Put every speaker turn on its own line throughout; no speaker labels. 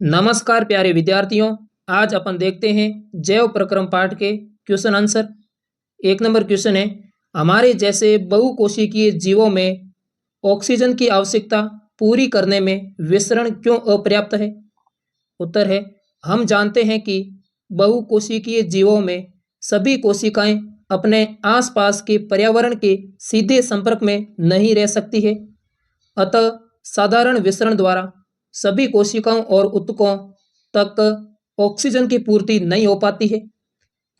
नमस्कार प्यारे विद्यार्थियों। आज अपन देखते हैं जैव प्रक्रम पाठ के क्वेश्चन आंसर। 1 नंबर क्वेश्चन है, हमारे जैसे बहुकोशिकीय जीवों में ऑक्सीजन की आवश्यकता पूरी करने में विसरण क्यों अपर्याप्त है। उत्तर है, हम जानते हैं कि बहुकोशिकीय जीवों में सभी कोशिकाएं अपने आसपास के पर्यावरण के सीधे संपर्क में नहीं रह सकती है। अतः साधारण विसरण द्वारा सभी कोशिकाओं और ऊतकों तक ऑक्सीजन की पूर्ति नहीं हो पाती है।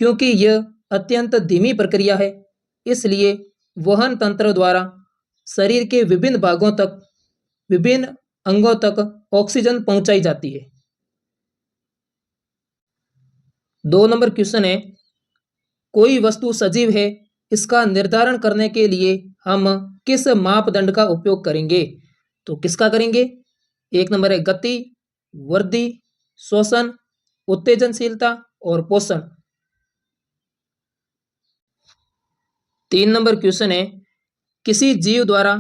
क्योंकि यह अत्यंत धीमी प्रक्रिया है, इसलिए वहन तंत्र द्वारा शरीर के विभिन्न अंगों तक ऑक्सीजन पहुंचाई जाती है। 2 नंबर क्वेश्चन है, कोई वस्तु सजीव है, इसका निर्धारण करने के लिए हम किस मापदंड का उपयोग करेंगे। तो किसका करेंगे। 1 नंबर है गति, वृद्धि, श्वसन, उत्तेजनशीलता और पोषण। 3 नंबर क्वेश्चन है, किसी जीव द्वारा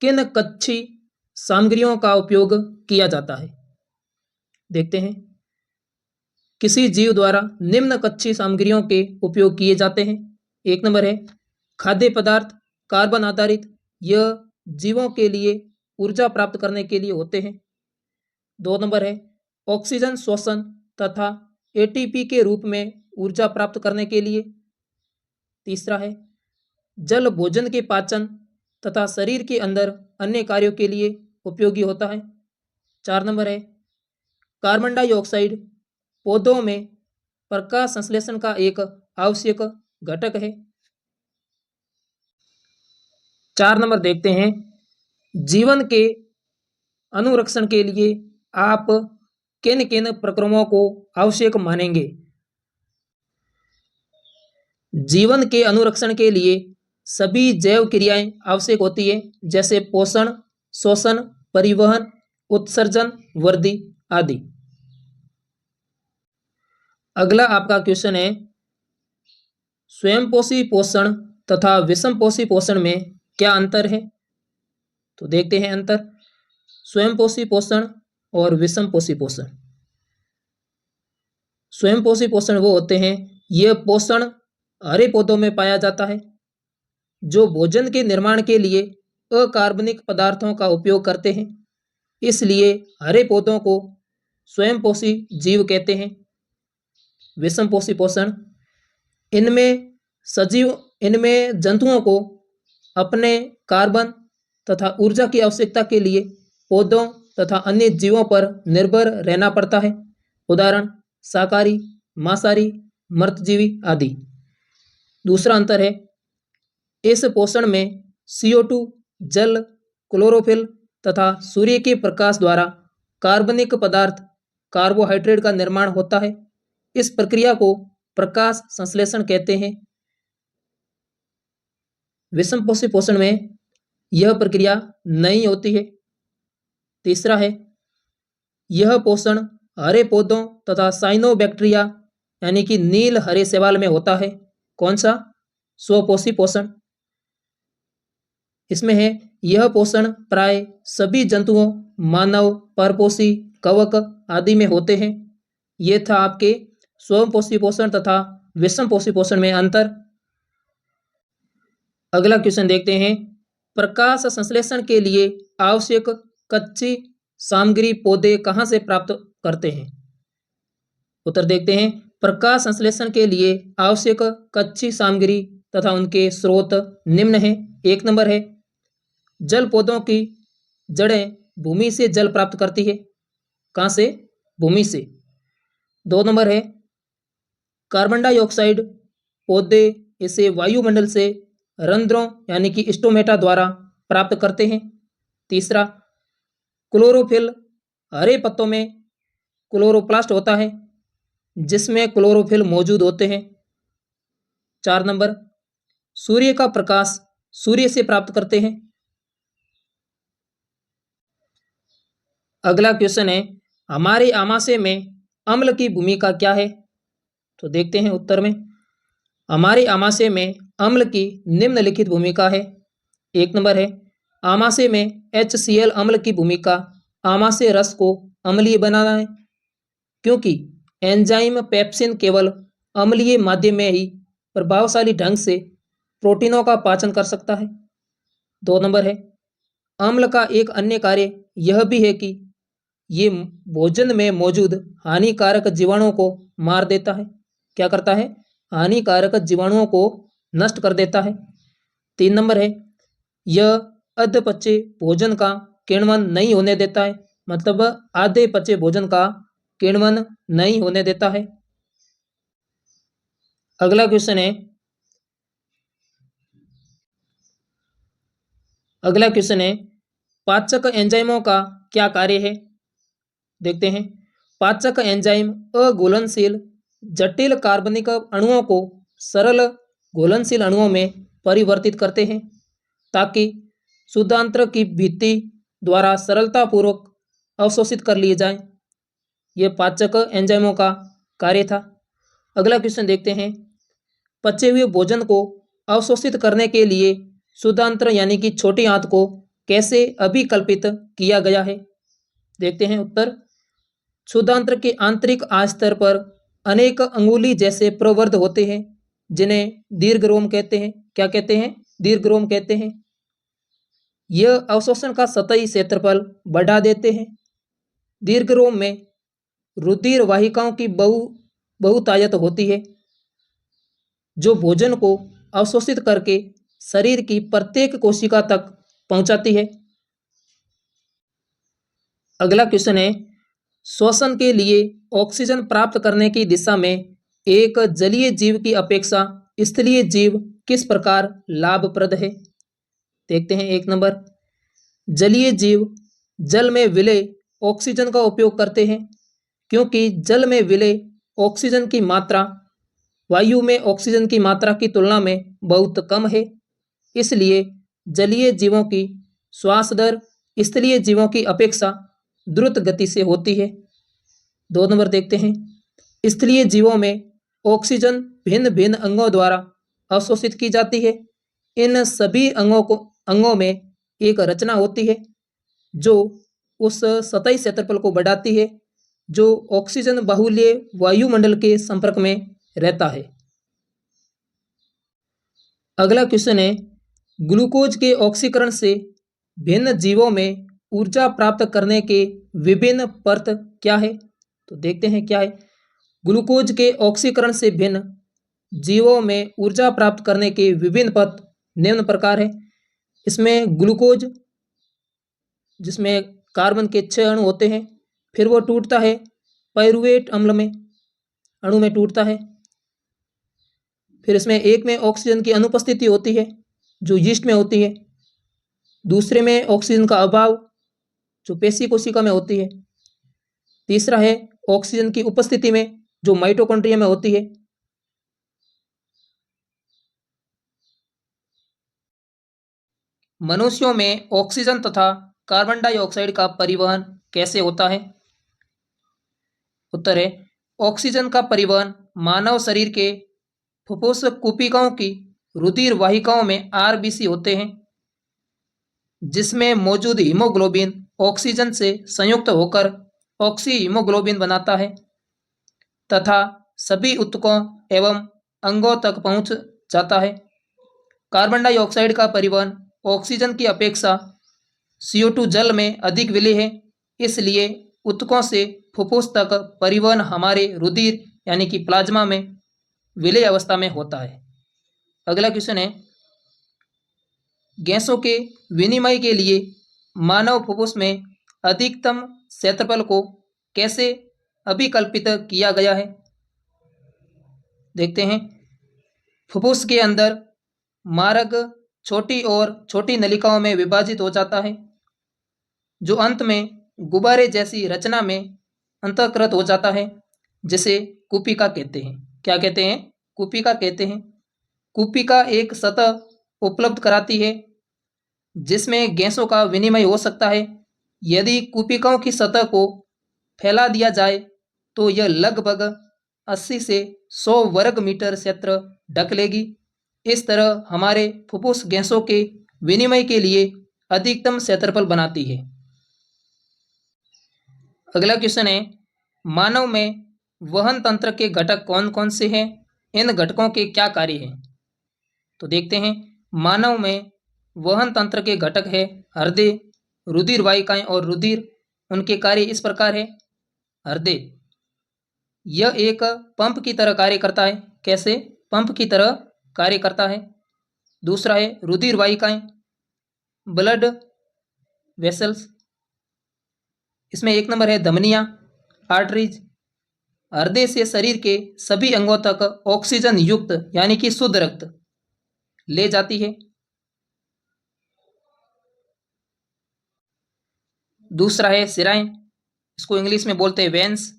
किन कक्षी सामग्रियों का उपयोग किया जाता है। देखते हैं, किसी जीव द्वारा निम्न कक्षी सामग्रियों के उपयोग किए जाते हैं। 1 नंबर है खाद्य पदार्थ कार्बन आधारित, यह जीवों के लिए ऊर्जा प्राप्त करने के लिए होते हैं। 2 नंबर है ऑक्सीजन श्वसन तथा एटीपी के रूप में ऊर्जा प्राप्त करने के लिए। तीसरा है जल भोजन के पाचन तथा शरीर के अंदर अन्य कार्यों के लिए उपयोगी होता है। 4 नंबर है कार्बन डाइऑक्साइड पौधों में प्रकाश संश्लेषण का एक आवश्यक घटक है। 4 नंबर देखते हैं, जीवन के अनुरक्षण के लिए आप किन किन प्रक्रमों को आवश्यक मानेंगे। जीवन के अनुरक्षण के लिए सभी जैव क्रियाएं आवश्यक होती है, जैसे पोषण, श्वसन, परिवहन, उत्सर्जन, वृद्धि आदि। अगला आपका क्वेश्चन है, स्वयंपोषी पोषण तथा विषमपोषी पोषण में क्या अंतर है। तो देखते हैं अंतर। स्वयंपोषी पोषण और विषमपोषी पोषण। स्वयंपोषी पोषण वो होते हैं, यह पोषण हरे पौधों में पाया जाता है जो भोजन के निर्माण के लिए अकार्बनिक पदार्थों का उपयोग करते हैं, इसलिए हरे पौधों को स्वयंपोषी जीव कहते हैं। विषमपोषी पोषण, इनमें जंतुओं को अपने कार्बन तथा ऊर्जा की आवश्यकता के लिए पौधों तथा अन्य जीवों पर निर्भर रहना पड़ता है। उदाहरण शाकाहारी, मांसाहारी, मृतजीवी आदि। दूसरा अंतर है, इस पोषण में CO2, जल, क्लोरोफिल तथा सूर्य के प्रकाश द्वारा कार्बनिक पदार्थ कार्बोहाइड्रेट का निर्माण होता है। इस प्रक्रिया को प्रकाश संश्लेषण कहते हैं। विषमपोषी पोषण में यह प्रक्रिया नहीं होती है। तीसरा है, यह पोषण हरे पौधों तथा साइनोबैक्टीरिया यानी कि नील हरे शैवाल में होता है। कौन सा। स्वपोषी पोषण। इसमें है, यह पोषण प्राय सभी जंतुओं, मानव, परपोषी, कवक आदि में होते हैं। ये था आपके स्वपोषी पोषण तथा विषमपोषी पोषण में अंतर। अगला क्वेश्चन देखते हैं, प्रकाश संश्लेषण के लिए आवश्यक कच्ची सामग्री पौधे कहाँ से प्राप्त करते हैं। उत्तर देखते हैं, प्रकाश संश्लेषण के लिए आवश्यक कच्ची सामग्री तथा उनके स्रोत निम्न हैं। 1 नंबर है जल, पौधों की जड़ें भूमि से जल प्राप्त करती है। कहाँ से। भूमि से। 2 नंबर है कार्बन डाइऑक्साइड पौधे इसे वायुमंडल से रंध्रों यानी कि स्टोमेटा द्वारा प्राप्त करते हैं। तीसरा, क्लोरोफिल, हरे पत्तों में क्लोरोप्लास्ट होता है जिसमें क्लोरोफिल मौजूद होते हैं। 4 नंबर, सूर्य का प्रकाश सूर्य से प्राप्त करते हैं। अगला क्वेश्चन है, हमारे आमाशय में अम्ल की भूमिका क्या है। तो देखते हैं उत्तर में, हमारे आमाशय में अम्ल की निम्नलिखित भूमिका है। 1 नंबर है आमाशय में HCl अम्ल की भूमिका आमाशय रस को अम्लीय बनाना है, क्योंकि एंजाइम पेप्सिन केवल अम्लीय माध्यम में ही प्रभावशाली ढंग से प्रोटीनों का पाचन कर सकता है। 2 नंबर है, अम्ल का एक अन्य कार्य यह भी है कि ये भोजन में मौजूद हानिकारक जीवाणुओं को मार देता है। क्या करता है? हानिकारक जीवाणुओं को नष्ट कर देता है। 3 नंबर है, यह अधपचे भोजन का किण्वन नहीं होने देता है, मतलब आधे पचे भोजन का किण्वन नहीं होने देता है। अगला क्वेश्चन है, पाचक एंजाइमों का क्या कार्य है? देखते हैं। पाचक एंजाइम अघुलनशील जटिल कार्बनिक अणुओं को सरल घुलनशील अणुओं में परिवर्तित करते हैं, ताकि शुद्धांत्र की भित्ति द्वारा सरलतापूर्वक अवशोषित कर लिए जाएं। यह पाचक एंजाइमों का कार्य था। अगला क्वेश्चन देखते हैं। पचे हुए भोजन को अवशोषित करने के लिए शुद्धांत्र यानी कि छोटी आंत को कैसे अभिकल्पित किया गया है? देखते हैं उत्तर। शुद्धांत्र के आंतरिक आस्तर पर अनेक अंगुली जैसे प्रवर्ध होते हैं, जिन्हें दीर्घरोम कहते हैं। क्या कहते हैं? दीर्घरोम कहते हैं। यह अवशोषण का सतही क्षेत्रफल बढ़ा देते हैं। दीर्घरोम में रुधिर वाहिकाओं की बहुतायत होती है, जो भोजन को अवशोषित करके शरीर की प्रत्येक कोशिका तक पहुंचाती है। अगला क्वेश्चन है, श्वसन के लिए ऑक्सीजन प्राप्त करने की दिशा में एक जलीय जीव की अपेक्षा स्थलीय जीव किस प्रकार लाभप्रद है? देखते हैं। 1 नंबर, जलीय जीव जल में विलय ऑक्सीजन का उपयोग करते हैं, क्योंकि जल में विलय ऑक्सीजन की मात्रा वायु में ऑक्सीजन की मात्रा की तुलना में बहुत कम है। इसलिए जलीय जीवों की श्वास दर स्थलीय जीवों की अपेक्षा द्रुत गति से होती है। 2 नंबर देखते हैं। स्थलीय जीवों में ऑक्सीजन भिन्न भिन्न अंगों द्वारा अवशोषित की जाती है। इन सभी अंगों में एक रचना होती है, जो उस सतही क्षेत्रफल को बढ़ाती है जो ऑक्सीजन बाहुल्य वायुमंडल के संपर्क में रहता है। अगला क्वेश्चन है, ग्लूकोज के ऑक्सीकरण से भिन्न जीवों में ऊर्जा प्राप्त करने के विभिन्न पर्त क्या है? तो देखते हैं क्या है। ग्लूकोज के ऑक्सीकरण से भिन्न जीवों में ऊर्जा प्राप्त करने के विभिन्न पथ निम्न प्रकार है। इसमें ग्लूकोज, जिसमें कार्बन के 6 अणु होते हैं, फिर वो टूटता है पाइरूवेट अम्ल में, अणु में टूटता है। फिर इसमें एक में ऑक्सीजन की अनुपस्थिति होती है, जो यीस्ट में होती है। दूसरे में ऑक्सीजन का अभाव, जो पेशी कोशिका में होती है। तीसरा है ऑक्सीजन की उपस्थिति में, जो माइटोकॉन्ड्रिया में होती है। मनुष्यों में ऑक्सीजन तथा कार्बन डाइऑक्साइड का परिवहन कैसे होता है? उत्तर है, ऑक्सीजन का परिवहन मानव शरीर के फुफ्फुस कुपिकाओं की रुधिर वाहिकाओं में आरबीसी होते हैं, जिसमें मौजूद हीमोग्लोबिन ऑक्सीजन से संयुक्त होकर ऑक्सी हीमोग्लोबिन बनाता है तथा सभी ऊतकों एवं अंगों तक पहुंच जाता है। कार्बन डाइऑक्साइड का परिवहन ऑक्सीजन की अपेक्षा CO2 जल में अधिक विलेय है, इसलिए ऊतकों से फुफ्फुस तक परिवहन हमारे रुधिर यानी कि प्लाज्मा में विलेय अवस्था में होता है। अगला क्वेश्चन है, गैसों के विनिमय के लिए मानव फुफ्फुस में अधिकतम क्षेत्रफल को कैसे अभिकल्पित किया गया है? देखते हैं। फुफ्फुस के अंदर मार्ग छोटी और छोटी नलिकाओं में विभाजित हो जाता है, जो अंत में गुब्बारे जैसी रचना में अंतःकृत हो जाता है, जिसे कुपिका कहते हैं। क्या कहते हैं? कुपिका कहते हैं। कुपिका एक सतह उपलब्ध कराती है जिसमें गैसों का विनिमय हो सकता है। यदि कुपिकाओं की सतह को फैला दिया जाए तो यह लगभग 80 से 100 वर्ग मीटर क्षेत्र ढक लेगी। इस तरह हमारे फुफ्फुस गैसों के विनिमय के लिए अधिकतम क्षेत्रफल बनाती है। अगला क्वेश्चन है, मानव में वहन तंत्र के घटक कौन कौन से हैं, इन घटकों के क्या कार्य हैं? तो देखते हैं, मानव में वहन तंत्र के घटक है हृदय, रुधिर वाहिकाएं और रुधिर। उनके कार्य इस प्रकार है। हृदय, यह एक पंप की तरह कार्य करता है। कैसे? पंप की तरह कार्य करता है। दूसरा है रुधिर वाहिकाएं, ब्लड वेसल्स। इसमें एक नंबर है धमनियां, आर्टरीज। हृदय से शरीर के सभी अंगों तक ऑक्सीजन युक्त यानी कि शुद्ध रक्त ले जाती है। दूसरा है शिराएं, इसको इंग्लिश में बोलते हैं वेन्स।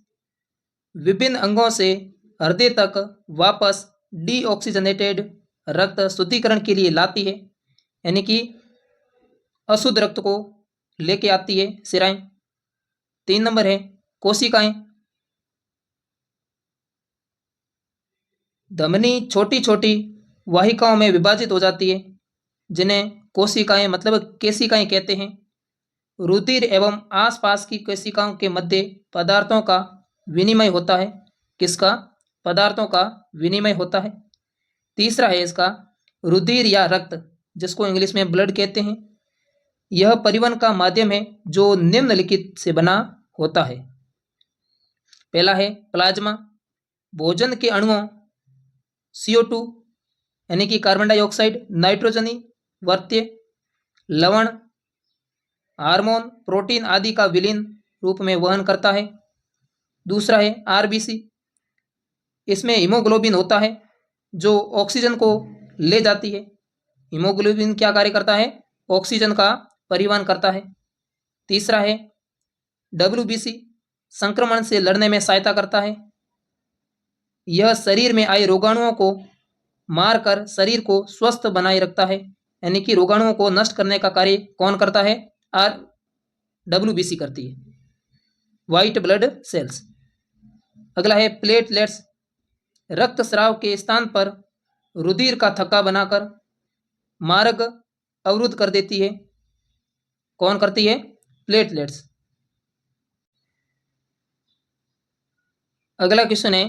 विभिन्न अंगों से हृदय तक वापस डीऑक्सीजनेटेड रक्त शुद्धिकरण के लिए लाती है, यानी कि अशुद्ध रक्त को लेके आती है शिराएं। 3 नंबर है कोशिकाएं। धमनी छोटी छोटी वाहिकाओं में विभाजित हो जाती है, जिन्हें कोशिकाएं मतलब केशिकाएं कहते हैं। रुधिर एवं आसपास की कोशिकाओं के मध्य पदार्थों का विनिमय होता है। किसका? पदार्थों का विनिमय होता है। तीसरा है इसका रुधिर या रक्त, जिसको इंग्लिश में ब्लड कहते हैं। यह परिवहन का माध्यम है जो निम्नलिखित से बना होता है। पहला है प्लाज्मा, भोजन के अणुओं CO2 यानी कि कार्बन डाइऑक्साइड, नाइट्रोजनी वर्त्य, लवण, हार्मोन, प्रोटीन आदि का विलीन रूप में वहन करता है। दूसरा है RBC, इसमें हीमोग्लोबिन होता है जो ऑक्सीजन को ले जाती है। हीमोग्लोबिन क्या कार्य करता है? ऑक्सीजन का परिवहन करता है। तीसरा है WBC, संक्रमण से लड़ने में सहायता करता है। यह शरीर में आए रोगाणुओं को मारकर शरीर को स्वस्थ बनाए रखता है, यानी कि रोगाणुओं को नष्ट करने का कार्य कौन करता है? WBC करती है, व्हाइट ब्लड सेल्स। अगला है प्लेटलेट्स, रक्त स्राव के स्थान पर रुधिर का थक्का बनाकर मार्ग अवरुद्ध कर देती है। कौन करती है? प्लेटलेट्स। अगला क्वेश्चन है,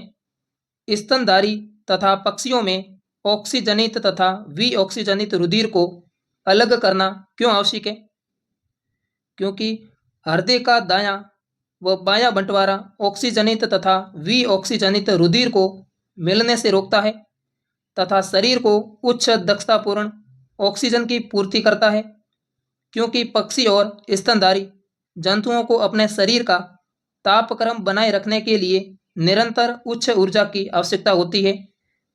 स्तनधारी तथा पक्षियों में ऑक्सीजनित तथा विऑक्सीजनित रुधिर को अलग करना क्यों आवश्यक है? क्योंकि हृदय का दायां व बायां बंटवारा ऑक्सीजनित तथा विऑक्सीजनित रुधिर को मिलने से रोकता है तथा शरीर को उच्च दक्षतापूर्ण ऑक्सीजन की पूर्ति करता है। क्योंकि पक्षी और स्तनधारी जंतुओं को अपने शरीर का तापक्रम बनाए रखने के लिए निरंतर उच्च ऊर्जा की आवश्यकता होती है,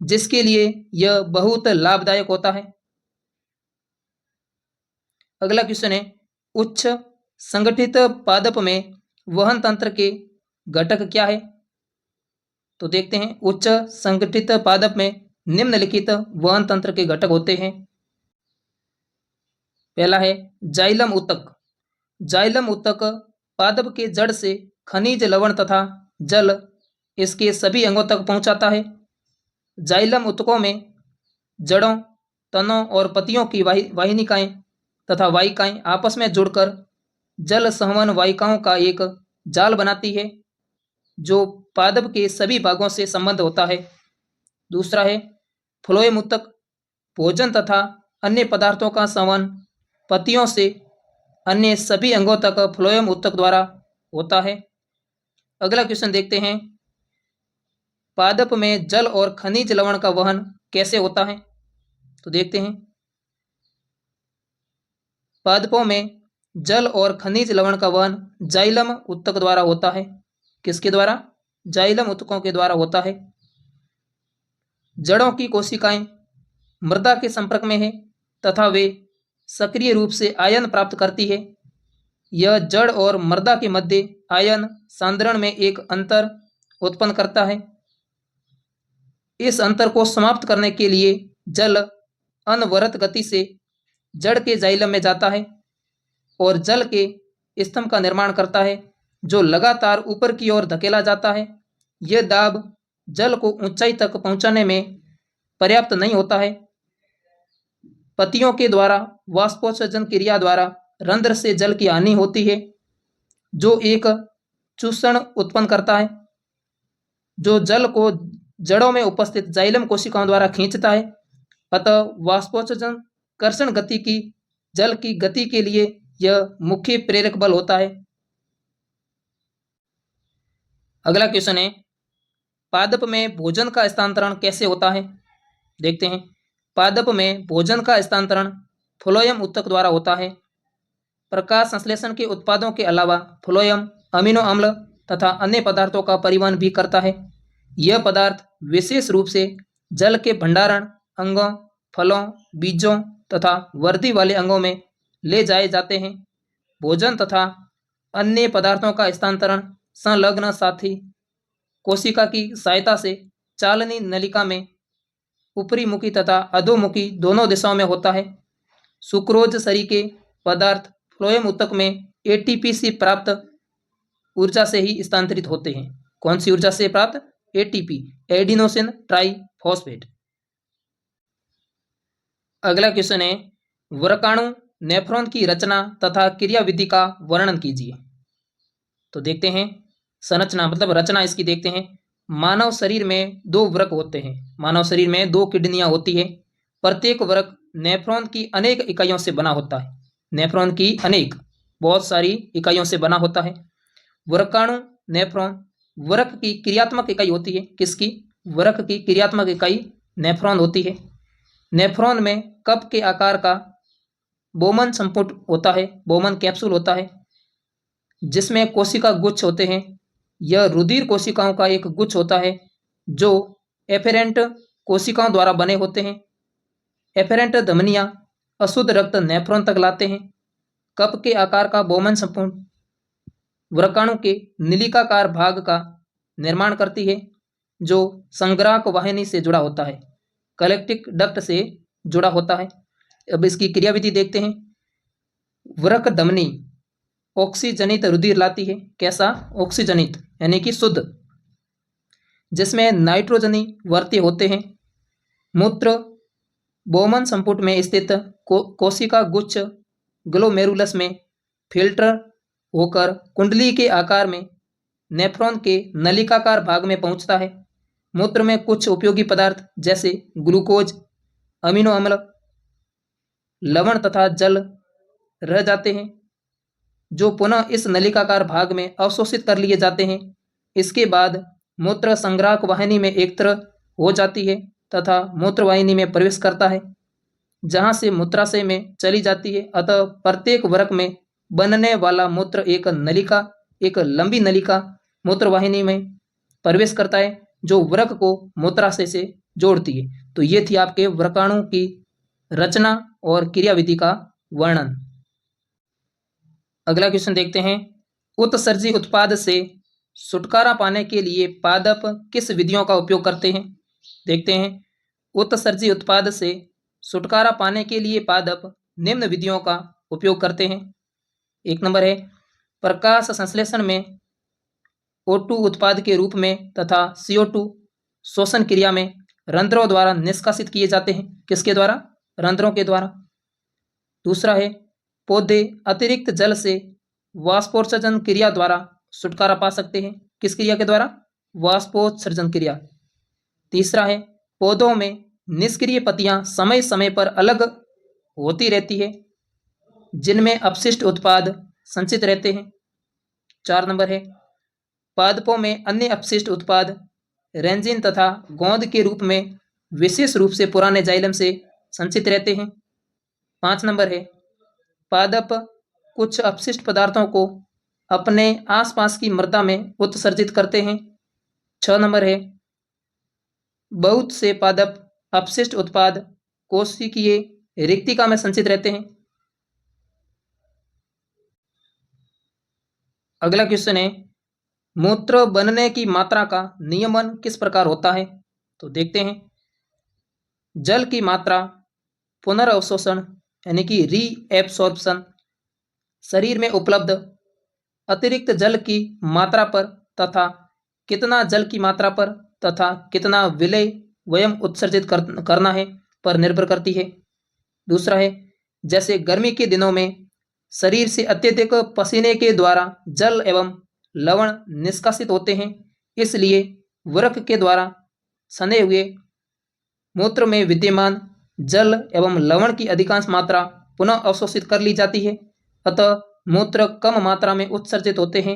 जिसके लिए यह बहुत लाभदायक होता है। अगला क्वेश्चन है, उच्च संगठित पादप में वहन तंत्र के घटक क्या है? तो देखते हैं, उच्च संगठित पादप में निम्नलिखित वहन तंत्र के घटक होते हैं। पहला है जाइलम ऊतक। जाइलम ऊतक पादप के जड़ से खनिज, लवण तथा जल इसके सभी अंगों तक पहुंचाता है। जाइलम ऊतकों में जड़ों, तनों और पत्तियों की वाहिनिकाएं तथा वाहिकाएं आपस में जुड़कर जल संवहन वाहिकाओं का एक जाल बनाती है, जो पादप के सभी भागों से संबंध होता है। दूसरा है फ्लोएम ऊतक। भोजन तथा अन्य पदार्थों का संवहन पत्तियों से अन्य सभी अंगों तक फ्लोएम ऊतक द्वारा होता है। अगला क्वेश्चन देखते हैं, पादप में जल और खनिज लवण का वहन कैसे होता है? तो देखते हैं, पादपों में जल और खनिज लवण का वहन जाइलम ऊतक द्वारा होता है। किसके द्वारा? जाइलम ऊतकों के द्वारा होता है। जड़ों की कोशिकाएं मृदा के संपर्क में है तथा वे सक्रिय रूप से आयन प्राप्त करती है। यह जड़ और मृदा के मध्य आयन सांद्रण में एक अंतर उत्पन्न करता है। इस अंतर को समाप्त करने के लिए जल अनवरत गति से जड़ के जाइलम में जाता है और जल के स्तंभ का निर्माण करता है, जो लगातार ऊपर की ओर धकेला जाता है। यह दाब जल को ऊंचाई तक पहुंचाने में पर्याप्त नहीं होता है। पत्तियों के द्वारा वाष्पोत्सर्जन क्रिया द्वारा रंध्र से जल की हानि होती है, जो एक चूषण उत्पन्न करता है, जो जल को जड़ों में उपस्थित जाइलम कोशिकाओं द्वारा खींचता है। अतः वाष्पोत्सर्जन कर्षण गति की जल की गति के लिए यह मुख्य प्रेरक बल होता है। अगला क्वेश्चन है, पादप में भोजन का स्थानांतरण कैसे होता है? देखते हैं। पादप में भोजन का स्थानांतरण फ्लोएम ऊतक द्वारा होता है। प्रकाश संश्लेषण के उत्पादों के अलावा फ्लोएम अमीनो अम्ल तथा अन्य पदार्थों का परिवहन भी करता है। यह पदार्थ विशेष रूप से जल के भंडारण अंगों, फलों, बीजों तथा वर्दी वाले अंगों में ले जाए जाते हैं। भोजन तथा अन्य पदार्थों का स्थानांतरण संलग्न साथी कोशिका की सहायता से चालनी नलिका में ऊपरी मुखी तथा अधोमुखी दोनों दिशाओं में होता है। सुक्रोज सरीखे पदार्थ फ्लोएम ऊतक में एटीपी से प्राप्त ऊर्जा से ही स्थानांतरित होते हैं। कौन सी ऊर्जा से प्राप्त? ATP, adenosine triphosphate. अगला क्वेश्चन है, वर्काणु नेफ्रॉन की रचना तथा क्रियाविधि का वर्णन कीजिए। तो देखते हैं, संरचना मतलब रचना इसकी देखते हैं। मानव शरीर में 2 वृक्क होते हैं। मानव शरीर में 2 किडनियां होती है। प्रत्येक वृक्क नेफ्रॉन की अनेक इकाइयों से बना होता है। नेफ्रॉन की अनेक बहुत सारी इकाइयों से बना होता है। वर्काणु नेफ्रॉन वृक्क की क्रियात्मक इकाई होती है। किसकी? वृक्क की क्रियात्मक इकाई नेफ्रॉन होती है। नेफ्रॉन में कप के आकार का बोमन संपुट होता है, बोमन कैप्सूल होता है, जिसमें कोशिका गुच्छ होते हैं। यह रुधिर कोशिकाओं का एक गुच्छ होता है जो एफेरेंट कोशिकाओं द्वारा बने होते हैं। एफेरेंट धमनियां अशुद्ध रक्त नेफ्रॉन तक लाते हैं। कप के आकार का बोमन संपुट वर्काणु के नलिकाकार भाग का निर्माण करती है, जो संग्राहक वाहिनी से जुड़ा होता है, कलेक्टिक डक्ट से जुड़ा होता है। अब इसकी क्रियाविधि देखते हैं। वृक्क धमनी ऑक्सीजनित रुधिर लाती है। कैसा? ऑक्सीजनित यानी कि शुद्ध, जिसमें नाइट्रोजनी वर्त्य होते हैं। मूत्र बोमन संपुट में स्थित कोशिका गुच्छ ग्लोमेरुलस में फिल्टर होकर कुंडली के आकार में नेफ्रॉन के नलिकाकार भाग में पहुंचता है। मूत्र में कुछ उपयोगी पदार्थ जैसे ग्लूकोज, अमीनो अम्ल, लवण तथा जल रह जाते हैं, जो पुनः इस नलिकाकार भाग में अवशोषित कर लिए जाते हैं। इसके बाद मूत्र संग्राहक वाहिनी में एकत्र हो जाती है तथा मूत्र वाहिनी में प्रवेश करता है, जहां से मूत्राशय में चली जाती है। अतः प्रत्येक वृक्क में बनने वाला मूत्र एक लंबी नलिका मूत्रवाहिनी में प्रवेश करता है, जो वृक्क को मूत्राशय से जोड़ती है। तो ये थी आपके वर्काणु की रचना और क्रियाविधि का वर्णन। अगला क्वेश्चन देखते हैं। उत्सर्जी उत्पाद से छुटकारा पाने के लिए पादप किस विधियों का उपयोग करते हैं? देखते हैं। उत्सर्जी उत्पाद से छुटकारा पाने के लिए पादप निम्न विधियों का उपयोग करते हैं। 1 नंबर है, प्रकाश संश्लेषण में O2 उत्पाद के रूप में तथा CO2 श्वसन क्रिया में रंध्रों द्वारा निष्कासित किए जाते हैं। किसके द्वारा? रंध्रों के द्वारा। दूसरा है, पौधे अतिरिक्त जल से वाष्पोत्सर्जन क्रिया द्वारा छुटकारा पा सकते हैं। किस क्रिया के द्वारा? वाष्पोत्सर्जन क्रिया। तीसरा है, पौधों में निष्क्रिय पत्तियां समय समय पर अलग होती रहती है, जिनमें अपशिष्ट उत्पाद संचित रहते हैं। 4 नंबर है, पादपों में अन्य अपशिष्ट उत्पाद रेंजिन तथा गोंद के रूप में विशेष रूप से पुराने जाइलम से संचित रहते हैं। 5 नंबर है, पादप कुछ अपशिष्ट पदार्थों को अपने आसपास की मृदा में उत्सर्जित करते हैं। 6 नंबर है, बहुत से पादप अपशिष्ट उत्पाद कोशिकीय रिक्तिका में संचित रहते हैं। अगला क्वेश्चन है, मूत्र बनने की मात्रा का नियमन किस प्रकार होता है? तो देखते हैं। जल की मात्रा पुनर्अवशोषण यानी कि रीएब्सॉर्प्शन, शरीर में उपलब्ध अतिरिक्त जल की मात्रा पर तथा कितना जल की मात्रा पर तथा कितना विलय वयम उत्सर्जित करना है पर निर्भर करती है। दूसरा है, जैसे गर्मी के दिनों में शरीर से अत्यधिक पसीने के द्वारा जल एवं लवण निष्कासित होते हैं, इसलिए वृक्क के द्वारा सने हुए मूत्र में विद्यमान जल एवं लवण की अधिकांश मात्रा पुनः अवशोषित कर ली जाती है, अतः मूत्र कम मात्रा में उत्सर्जित होते हैं।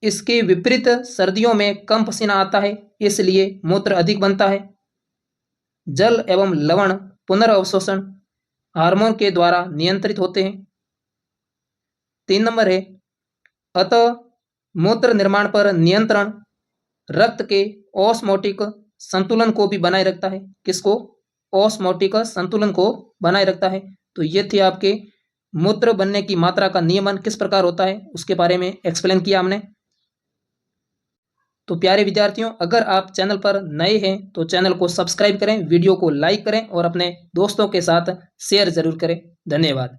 इसके विपरीत सर्दियों में कम पसीना आता है, इसलिए मूत्र अधिक बनता है। जल एवं लवण पुनर्अवशोषण हार्मोन के द्वारा नियंत्रित होते हैं। 3 नंबर है, अतः मूत्र निर्माण पर नियंत्रण रक्त के ऑस्मोटिक संतुलन को भी बनाए रखता है। किसको? ऑस्मोटिक संतुलन को बनाए रखता है। तो ये थे आपके मूत्र बनने की मात्रा का नियमन किस प्रकार होता है, उसके बारे में एक्सप्लेन किया हमने। तो प्यारे विद्यार्थियों, अगर आप चैनल पर नए हैं तो चैनल को सब्सक्राइब करें, वीडियो को लाइक करें और अपने दोस्तों के साथ शेयर जरूर करें। धन्यवाद।